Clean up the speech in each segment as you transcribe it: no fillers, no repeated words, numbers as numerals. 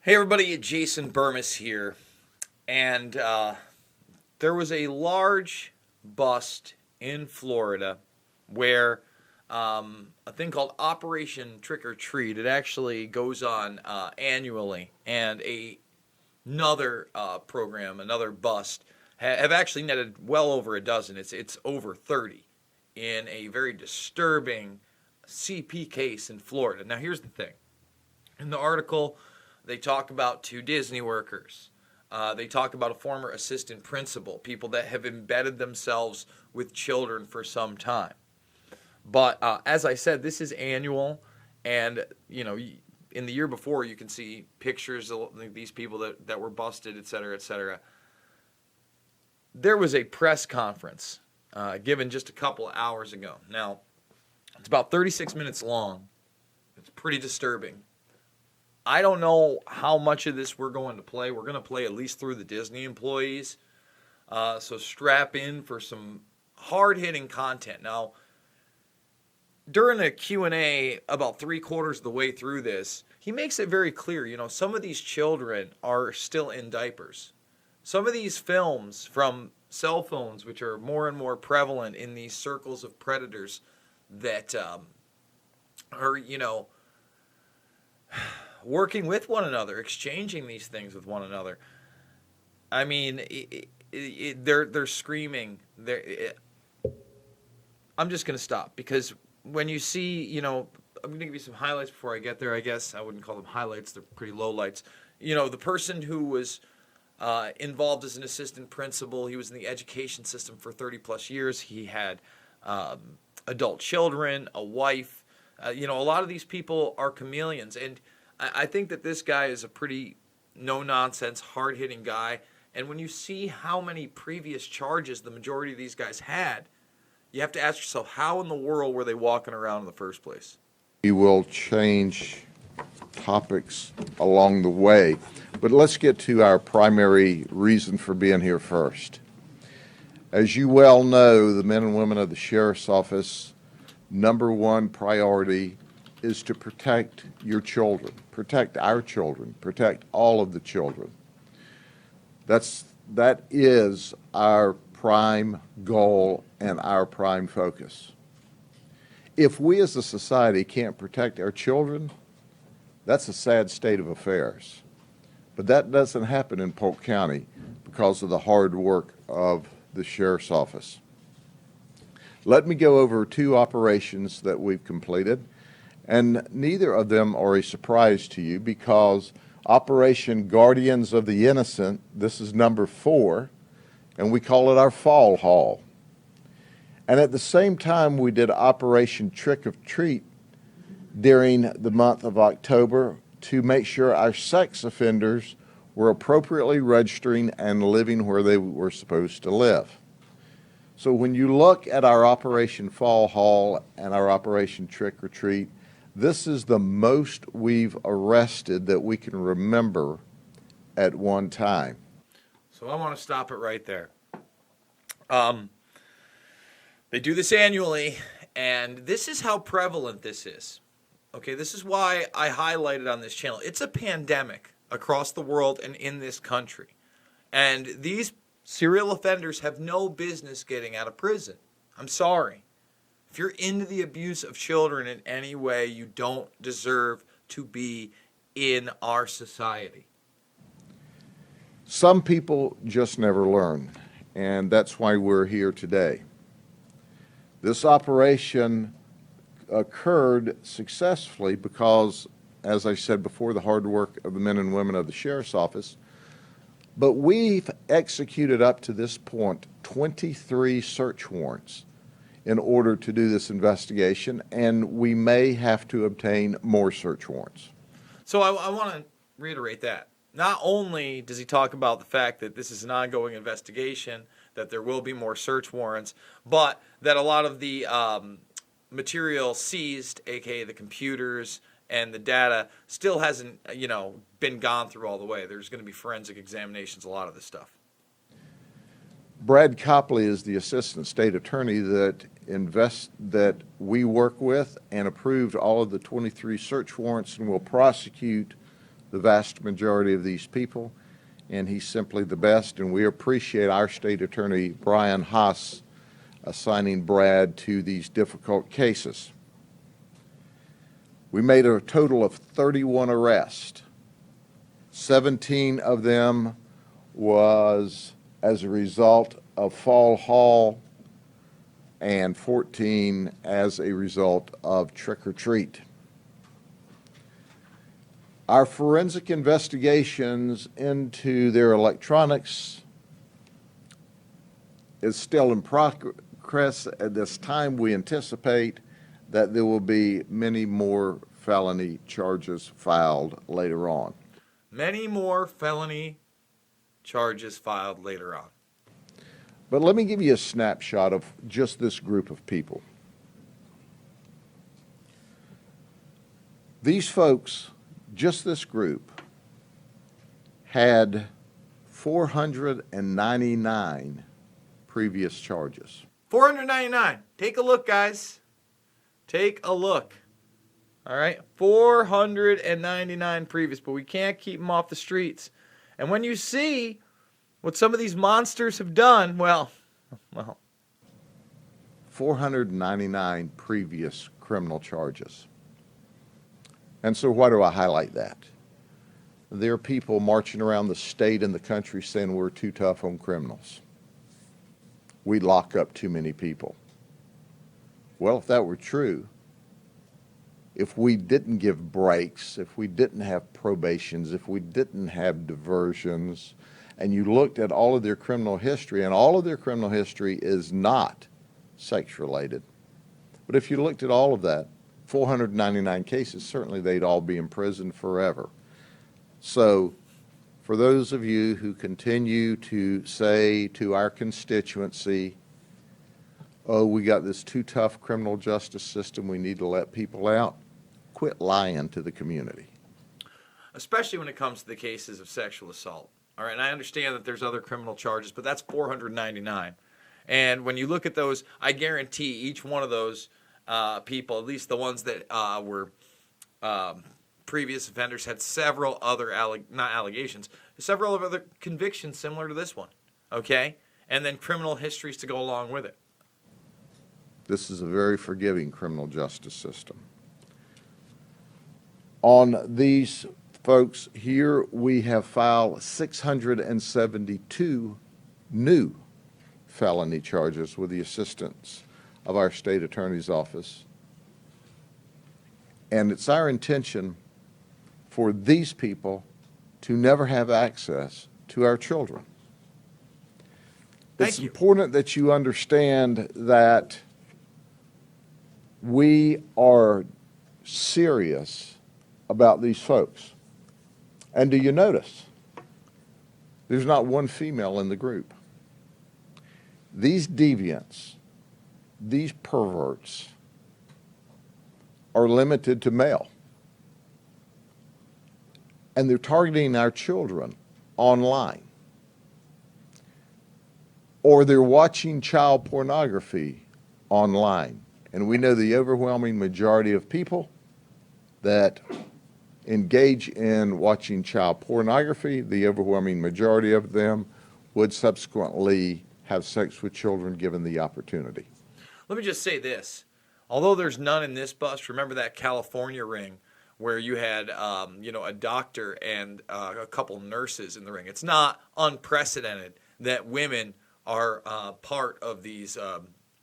Hey everybody, Jason Burmis here. And there was a large bust in Florida where a thing called Operation Trick or Treat, it actually goes on annually. And another program, another bust, have actually netted well over a dozen. It's over 30 in a very disturbing CP case in Florida. Now here's the thing. In the article, they talk about two Disney workers. They talk about a former assistant principal, people that have embedded themselves with children for some time. But as I said, this is annual, and in the year before, you can see pictures of these people that were busted, et cetera, et cetera. There was a press conference given just a couple of hours ago. Now, it's about 36 minutes long. It's pretty disturbing. I don't know how much of this we're going to play. We're going to play at least through the Disney employees. So strap in for some hard-hitting content. Now, during a Q&A about 3/4 of the way through this, he makes it very clear, some of these children are still in diapers. Some of these films from cell phones, which are more and more prevalent in these circles of predators that are, working with one another, exchanging these things with one another. I mean, they're screaming. I'm just going to stop because when you see, I'm going to give you some highlights before I get there, I guess. I wouldn't call them highlights. They're pretty low lights. The person who was involved as an assistant principal, he was in the education system for 30 plus years. He had adult children, a wife. A lot of these people are chameleons. And I think that this guy is a pretty no-nonsense, hard-hitting guy. And when you see how many previous charges the majority of these guys had, you have to ask yourself, how in the world were they walking around in the first place? We will change topics along the way, but let's get to our primary reason for being here first. As you well know, the men and women of the Sheriff's Office, number one priority is to protect your children, protect our children, protect all of the children. That is our prime goal and our prime focus. If we as a society can't protect our children, that's a sad state of affairs. But that doesn't happen in Polk County because of the hard work of the Sheriff's Office. Let me go over two operations that we've completed. And neither of them are a surprise to you because Operation Guardians of the Innocent, this is number 4, and we call it our fall haul. And at the same time, we did Operation Trick or Treat during the month of October to make sure our sex offenders were appropriately registering and living where they were supposed to live. So when you look at our Operation Fall Haul and our Operation Trick or Treat, this is the most we've arrested that we can remember at one time. So I want to stop it right there. They do this annually, and this is how prevalent this is. Okay, this is why I highlighted on this channel. It's a pandemic across the world and in this country. And these serial offenders have no business getting out of prison. I'm sorry. If you're into the abuse of children in any way, you don't deserve to be in our society. Some people just never learn, and that's why we're here today. This operation occurred successfully because, as I said before, the hard work of the men and women of the Sheriff's Office, but we've executed up to this point 23 search warrants in order to do this investigation, and we may have to obtain more search warrants. So I want to reiterate that. Not only does he talk about the fact that this is an ongoing investigation, that there will be more search warrants, but that a lot of the material seized, aka the computers and the data, still hasn't, been gone through all the way. There's going to be forensic examinations, a lot of this stuff. Brad Copley is the assistant state attorney that we work with and approved all of the 23 search warrants and will prosecute the vast majority of these people, and he's simply the best, and we appreciate our state attorney, Brian Haas, assigning Brad to these difficult cases. We made a total of 31 arrests. 17 of them was as a result of fall haul, and 14 as a result of trick or treat. Our forensic investigations into their electronics is still in progress. At this time, we anticipate that there will be many more felony charges filed later on. Many more felony charges filed later on. But let me give you a snapshot of just this group of people. These folks, just this group, had 499 previous charges. 499. Take a look, guys. Take a look. All right? 499 previous, but we can't keep them off the streets. And when you see what some of these monsters have done, well. 499 previous criminal charges. And so why do I highlight that? There are people marching around the state and the country saying we're too tough on criminals. We lock up too many people. Well, if that were true, if we didn't give breaks, if we didn't have probations, if we didn't have diversions, and you looked at all of their criminal history, and all of their criminal history is not sex-related, but if you looked at all of that, 499 cases, certainly they'd all be in prison forever. So for those of you who continue to say to our constituency, oh, we got this too tough criminal justice system, we need to let people out, quit lying to the community. Especially when it comes to the cases of sexual assault. All right, and I understand that there's other criminal charges, but that's 499. And when you look at those, I guarantee each one of those people, at least the ones that were previous offenders, had several other, several other convictions similar to this one, okay? And then criminal histories to go along with it. This is a very forgiving criminal justice system. On these folks here, we have filed 672 new felony charges with the assistance of our state attorney's office. And it's our intention for these people to never have access to our children. It's important that you understand that we are serious about these folks. And do you notice? There's not one female in the group. These deviants, these perverts, are limited to male. And they're targeting our children online. Or they're watching child pornography online. And we know the overwhelming majority of people that engage in watching child pornography, the overwhelming majority of them would subsequently have sex with children given the opportunity. Let me just say this. Although there's none in this bust, remember that California ring where you had a doctor and a couple nurses in the ring. It's not unprecedented that women are part of these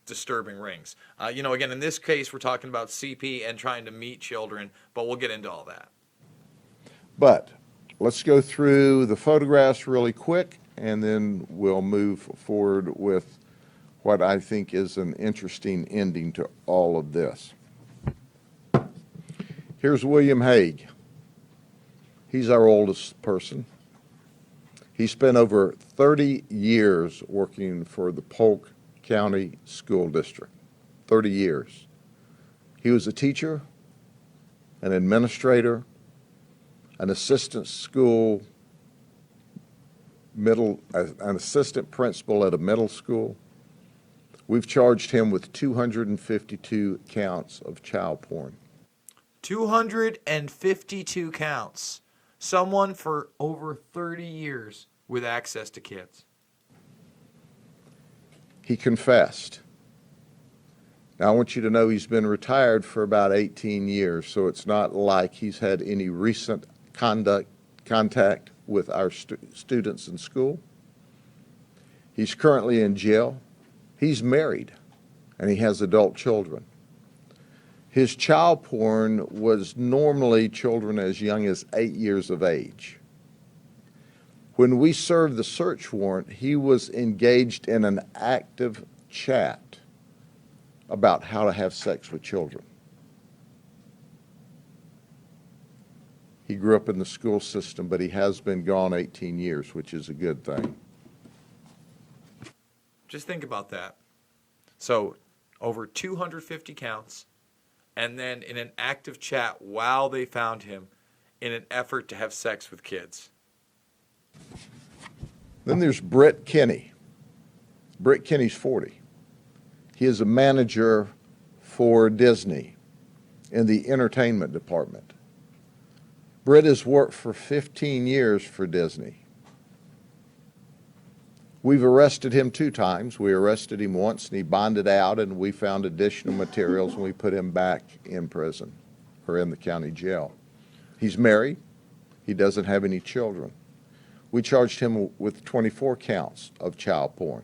disturbing rings. Again, in this case, we're talking about CP and trying to meet children, but we'll get into all that. But let's go through the photographs really quick, and then we'll move forward with what I think is an interesting ending to all of this. Here's William Hague. He's our oldest person. He spent over 30 years working for the Polk County School District. 30 years. He was a teacher, an administrator, an assistant principal at a middle school. We've charged him with 252 counts of child porn. 252 counts. Someone for over 30 years with access to kids. He confessed. Now, I want you to know he's been retired for about 18 years, so it's not like he's had any recent contact with our students in school. He's currently in jail. He's married, and he has adult children. His child porn was normally children as young as 8 years of age. When we served the search warrant, he was engaged in an active chat about how to have sex with children. He grew up in the school system, but he has been gone 18 years, which is a good thing. Just think about that. So, over 250 counts, and then in an active chat while they found him in an effort to have sex with kids. Then there's Britt Kinney. Britt Kinney's 40. He is a manager for Disney in the entertainment department. Britt has worked for 15 years for Disney. We've arrested him 2 times. We arrested him once and he bonded out, and we found additional materials and we put him back in prison or in the county jail. He's married. He doesn't have any children. We charged him with 24 counts of child porn.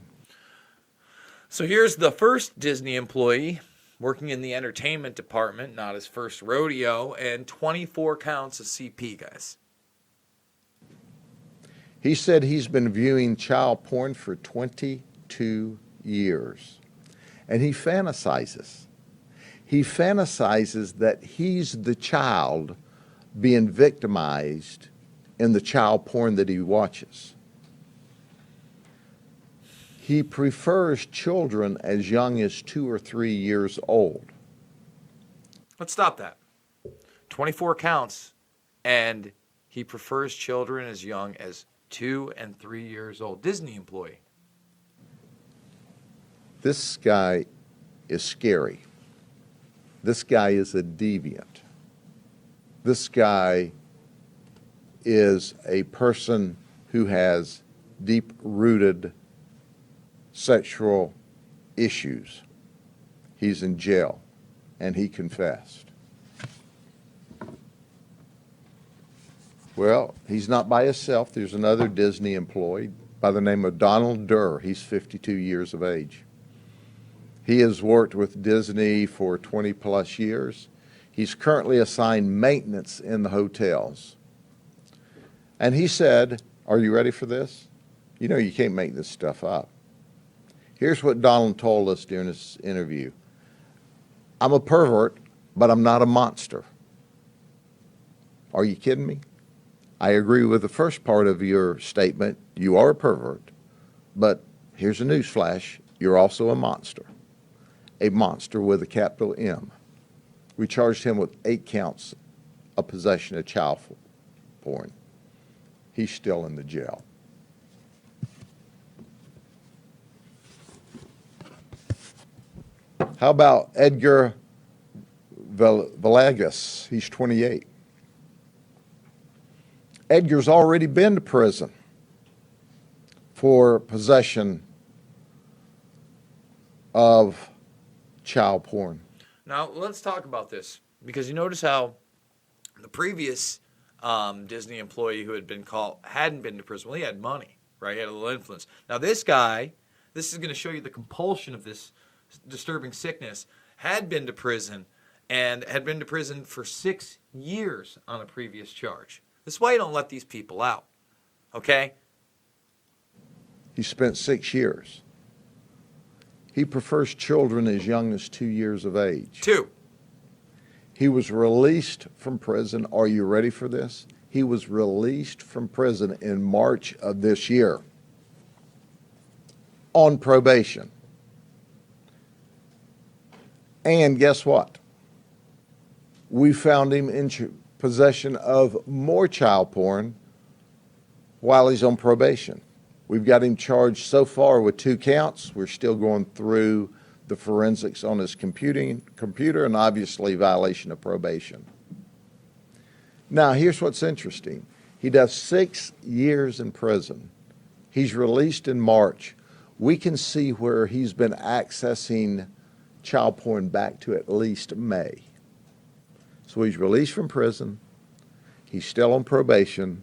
So here's the first Disney employee working in the entertainment department, not his first rodeo, and 24 counts of CP, guys. He said he's been viewing child porn for 22 years. And he fantasizes. He fantasizes that he's the child being victimized in the child porn that he watches. He prefers children as young as 2 or 3 years old. Let's stop that. 24 counts, and he prefers children as young as 2 and 3 years old. Disney employee. This guy is scary. This guy is a deviant. This guy is a person who has deep-rooted sexual issues. He's in jail, and he confessed. Well, he's not by himself. There's another Disney employee by the name of Donald Durr. He's 52 years of age. He has worked with Disney for 20 plus years. He's currently assigned maintenance in the hotels. And he said, are you ready for this? You know you can't make this stuff up. Here's what Donald told us during this interview. I'm a pervert, but I'm not a monster. Are you kidding me? I agree with the first part of your statement. You are a pervert, but here's a newsflash. You're also a monster with a capital M. We charged him with 8 counts of possession of child porn. He's still in the jail. How about Edgar Villegas? He's 28. Edgar's already been to prison for possession of child porn. Now, let's talk about this, because you notice how the previous Disney employee who had been caught hadn't been to prison. Well, he had money, right? He had a little influence. Now, this guy, this is going to show you the compulsion of this disturbing sickness, had been to prison and had been to prison for 6 years on a previous charge. This is why you don't let these people out, okay? He spent 6 years. He prefers children as young as 2 years of age. 2. He was released from prison. Are you ready for this? He was released from prison in March of this year on probation. And guess what? We found him in possession of more child porn while he's on probation. We've got him charged so far with 2 counts. We're still going through the forensics on his computer and obviously violation of probation. Now, here's what's interesting. He does 6 years in prison. He's released in March. We can see where he's been accessing child porn back to at least May. So he's released from prison. He's still on probation.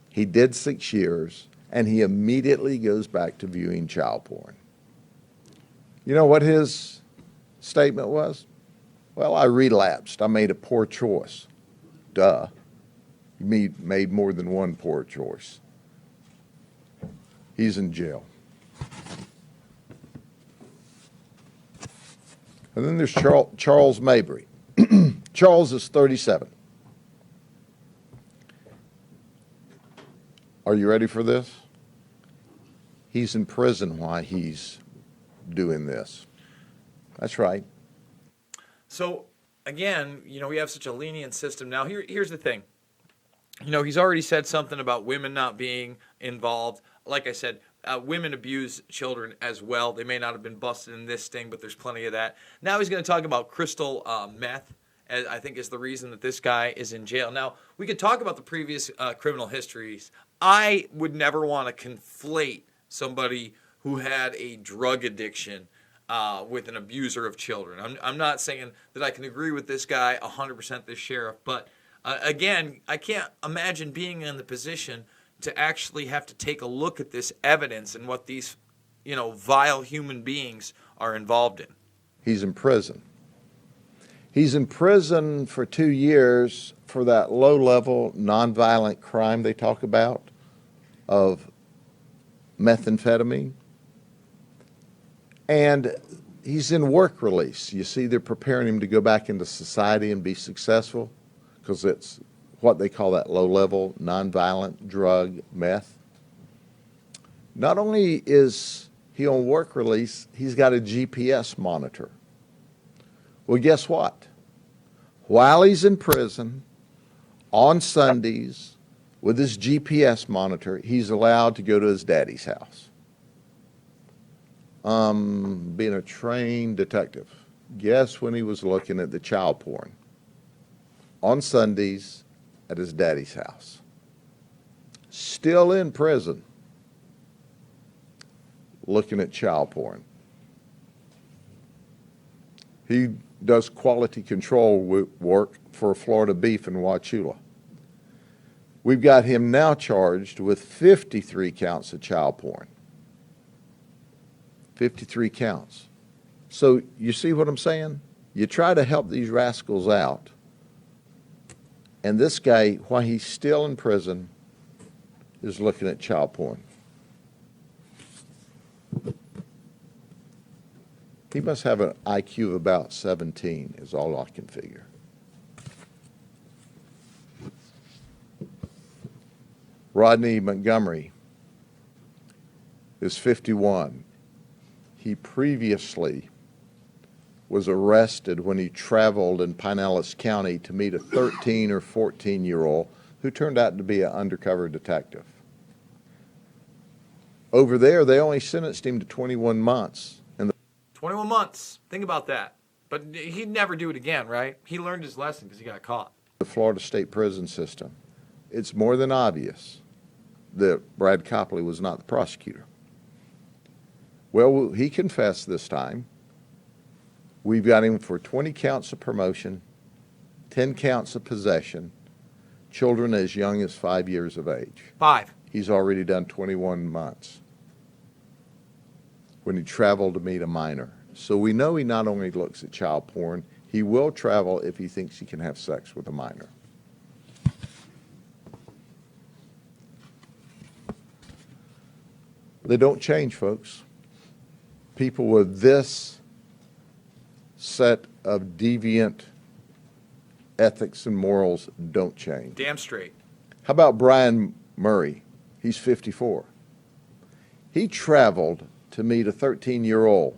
He did 6 years, and he immediately goes back to viewing child porn. You know what his statement was? Well, I relapsed. I made a poor choice. Duh. You made more than one poor choice. He's in jail. And then there's Charles Mabry. Charles is 37. Are you ready for this? He's in prison while he's doing this. That's right. So again, we have such a lenient system now. Here's the thing. He's already said something about women not being involved. Like I said, women abuse children as well. They may not have been busted in this sting, but there's plenty of that. Now he's going to talk about crystal meth, as I think is the reason that this guy is in jail. Now, we could talk about the previous criminal histories. I would never want to conflate somebody who had a drug addiction with an abuser of children. I'm not saying that I can agree with this guy 100%, this sheriff, but again, I can't imagine being in the position to actually have to take a look at this evidence and what these, vile human beings are involved in. He's in prison. He's in prison for 2 years for that low-level, nonviolent crime they talk about of methamphetamine. And he's in work release. You see, they're preparing him to go back into society and be successful because it's what they call that low-level, nonviolent drug, meth. Not only is he on work release, he's got a GPS monitor. Well, guess what? While he's in prison, on Sundays, with his GPS monitor, he's allowed to go to his daddy's house. Being a trained detective, guess when he was looking at the child porn? On Sundays at his daddy's house. Still in prison, looking at child porn. He does quality control work for Florida Beef in Wauchula. We've got him now charged with 53 counts of child porn. 53 counts. So you see what I'm saying? You try to help these rascals out. And this guy, while he's still in prison, is looking at child porn. He must have an IQ of about 17, is all I can figure. Rodney Montgomery is 51. He previously was arrested when he traveled in Pinellas County to meet a 13 or 14-year-old who turned out to be an undercover detective. Over there, they only sentenced him to 21 months. 21 months. Think about that. But he'd never do it again, right? He learned his lesson because he got caught. The Florida State prison system. It's more than obvious that Brad Copley was not the prosecutor. Well, he confessed this time. We've got him for 20 counts of promotion, 10 counts of possession, children as young as 5 years of age. 5. He's already done 21 months when he traveled to meet a minor. So we know he not only looks at child porn, he will travel if he thinks he can have sex with a minor. They don't change, folks. People with this set of deviant ethics and morals don't change. Damn straight. How about Brian Murray? He's 54. He traveled to meet a 13-year-old.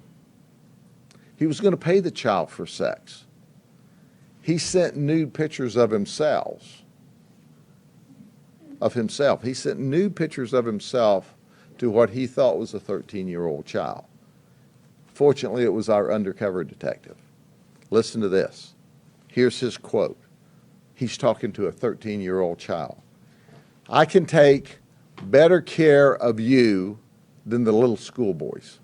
He was going to pay the child for sex. He sent nude pictures of himself. He sent nude pictures of himself to what he thought was a 13-year-old child. Fortunately, it was our undercover detective. Listen to this. Here's his quote. He's talking to a 13-year-old child. I can take better care of you than the little schoolboys.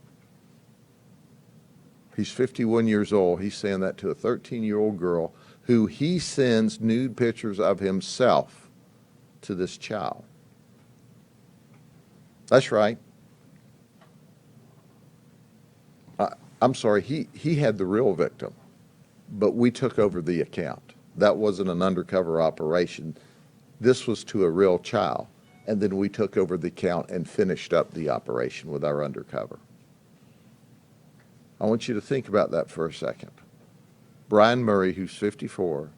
He's 51 years old. He's saying that to a 13-year-old girl who he sends nude pictures of himself to this child. That's right. I'm sorry, he had the real victim, but we took over the account. That wasn't an undercover operation. This was to a real child. And then we took over the account and finished up the operation with our undercover. I want you to think about that for a second. Brian Murray, who's 54,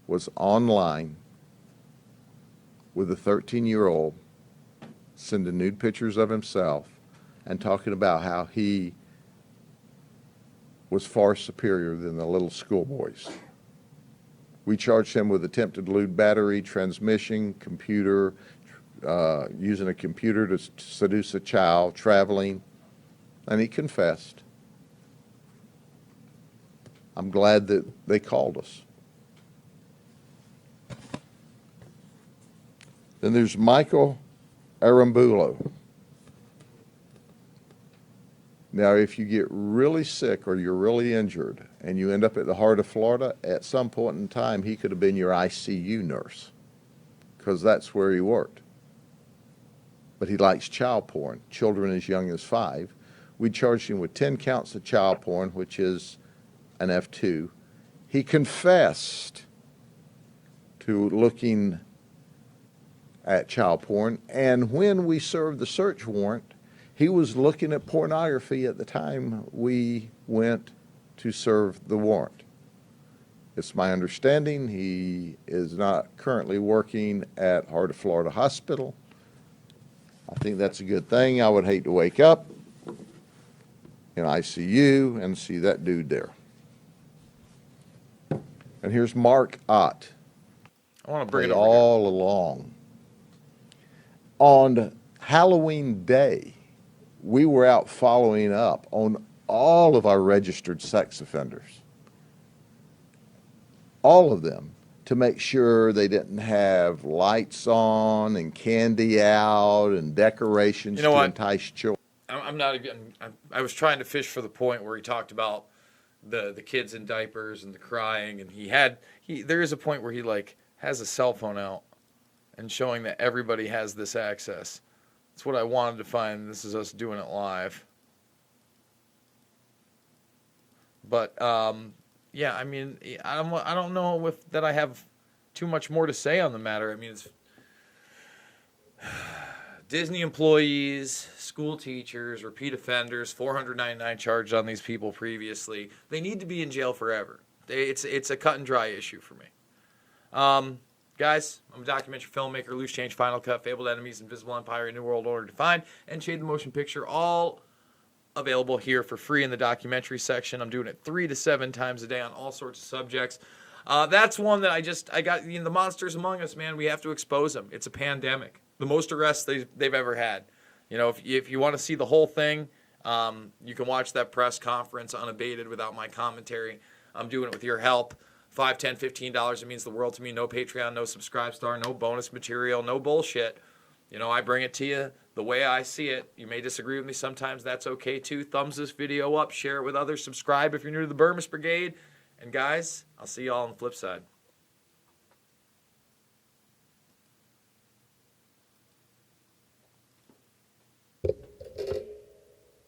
was online with a 13-year-old sending nude pictures of himself and talking about how he was far superior than the little schoolboys. We charged him with attempted lewd battery, transmission, computer, using a computer to seduce a child, traveling, and he confessed. I'm glad that they called us. Then there's Michael Arambulo. Now, if you get really sick or you're really injured and you end up at the heart of Florida, at some point in time, he could have been your ICU nurse because that's where he worked. But he likes child porn, children as young as 5. We charged him with 10 counts of child porn, which is an F2. He confessed to looking at child porn, and when we served the search warrant, he was looking at pornography at the time we went to serve the warrant. It's my understanding he is not currently working at Heart of Florida Hospital. I think that's a good thing. I would hate to wake up in ICU and see that dude there. And here's Mark Ott. I want to bring it over all along. On Halloween Day, we were out following up on all of our registered sex offenders. All of them, to make sure they didn't have lights on and candy out and decorations to entice children. I'm not even. I was trying to fish for the point where he talked about the kids in diapers and the crying, and there is a point where he like has a cell phone out and showing that everybody has this access. That's what I wanted to find. This is us doing it live. But yeah, I mean, I don't know that I have too much more to say on the matter. I mean, it's Disney employees, school teachers, repeat offenders, 499 charged on these people previously. They need to be in jail forever. It's a cut and dry issue for me. Guys, I'm a documentary filmmaker, Loose Change, Final Cut, Fabled Enemies, Invisible Empire, New World Order Defined, and Shade the Motion Picture, all available here for free in the documentary section. I'm doing it 3 to 7 times a day on all sorts of subjects. That's one that I got, the monsters among us, man. We have to expose them. It's a pandemic. The most arrests they've ever had. If you want to see the whole thing, you can watch that press conference unabated without my commentary. I'm doing it with your help. $5, $10, $15, it means the world to me. No Patreon, no Subscribe Star, no bonus material, no bullshit. I bring it to you the way I see it. You may disagree with me sometimes. That's okay, too. Thumbs this video up. Share it with others. Subscribe if you're new to the Burmese Brigade. And, guys, I'll see you all on the flip side.